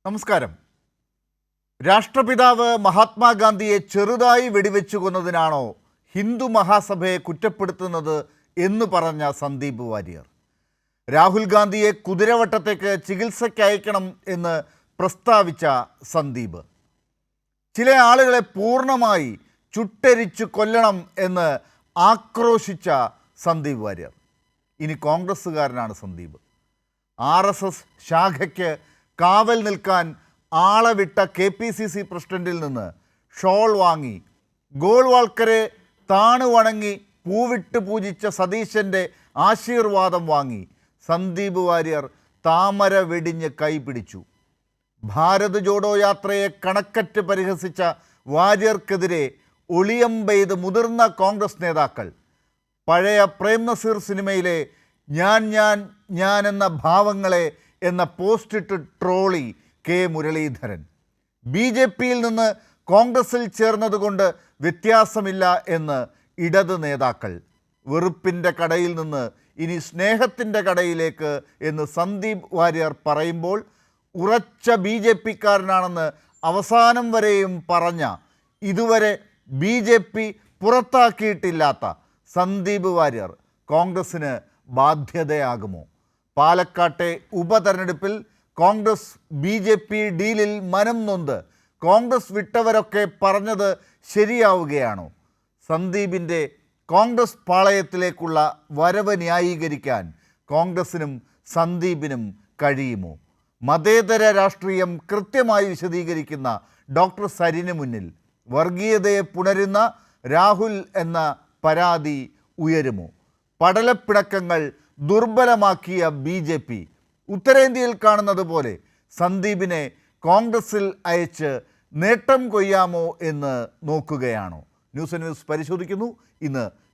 നമസ്കാരം. രാഷ്ട്രപിതാവ് മഹാത്മാഗാന്ധിയെ ചെറുതായി വെടിവെച്ചു കൊന്നതിനാണോ ഹിന്ദു മഹാസഭയെ കുറ്റപ്പെടുത്തുന്നത് എന്ന് പറഞ്ഞ സന്ദീപ് വാര്യർ. രാഹുൽ ഗാന്ധിയെ കുതിരവട്ടത്തേക്ക് ചികിത്സയ്ക്ക് അയക്കണം എന്ന് പ്രസ്താവിച്ച സന്ദീപ്, ചില ആളുകളെ പൂർണ്ണമായി ചുട്ടെരിച്ചു കൊല്ലണം എന്ന് ആക്രോശിച്ച സന്ദീപ് വാര്യർ. ഇനി കോൺഗ്രസ്സുകാരനാണ് സന്ദീപ്. RSS ശാഖയ്ക്ക് കാവൽ നിൽക്കാൻ ആളെ വിട്ട KPCC പ്രസിഡന്റിൽ നിന്ന് ഷോൾ വാങ്ങി ഗോൾവാൾക്കരെ താണുവണങ്ങി പൂവിട്ട് പൂജിച്ച സതീശൻ്റെ ആശീർവാദം വാങ്ങി സന്ദീപ് വാര്യർ താമര വെടിഞ്ഞ് കൈപിടിച്ചു. ഭാരത് ജോഡോ യാത്രയെ കണക്കറ്റ് പരിഹസിച്ച വാര്യർക്കെതിരെ ഒളിയമ്പെയ്ത് മുതിർന്ന കോൺഗ്രസ് നേതാക്കൾ. പഴയ പ്രേം നസീർ സിനിമയിലെ ഞാൻ എന്ന ഭാവങ്ങളെ എന്ന പോസ്റ്റിട്ട് ട്രോളി കെ മുരളീധരൻ. BJPയിൽ നിന്ന് കോൺഗ്രസിൽ ചേർന്നതുകൊണ്ട് വ്യത്യാസമില്ല എന്ന് ഇടത് നേതാക്കൾ. വെറുപ്പിൻ്റെ കടയിൽ നിന്ന് ഇനി സ്നേഹത്തിൻ്റെ കടയിലേക്ക് എന്ന് സന്ദീപ് വാര്യർ പറയുമ്പോൾ, ഉറച്ച BJPക്കാരനാണെന്ന് അവസാനം വരെയും പറഞ്ഞ, ഇതുവരെ BJP പുറത്താക്കിയിട്ടില്ലാത്ത സന്ദീപ് വാര്യർ കോൺഗ്രസ്സിന് ബാധ്യതയാകുമോ? പാലക്കാട്ടെ ഉപതെരഞ്ഞെടുപ്പിൽ കോൺഗ്രസ് BJP ഡീലിൽ മനം നൊന്ത് കോൺഗ്രസ് വിട്ടവരൊക്കെ പറഞ്ഞത് ശരിയാവുകയാണോ? സന്ദീപിൻ്റെ കോൺഗ്രസ് പാളയത്തിലേക്കുള്ള വരവ് ന്യായീകരിക്കാൻ കോൺഗ്രസിനും സന്ദീപിനും കഴിയുമോ? മതേതര രാഷ്ട്രീയം കൃത്യമായി വിശദീകരിക്കുന്ന ഡോക്ടർ സരിന് മുന്നിൽ വർഗീയതയെ പുണരുന്ന രാഹുൽ എന്ന പരാതി ഉയരുമോ? പടലപ്പിണക്കങ്ങൾ ദുർബലമാക്കിയ BJP ഉത്തരേന്ത്യയിൽ കാണുന്നത് പോലെ സന്ദീപിനെ കോൺഗ്രസിൽ അയച്ച് നേട്ടം കൊയ്യാമോ എന്ന് നോക്കുകയാണോ? ന്യൂസ് പരിശോധിക്കുന്നു ഇന്ന്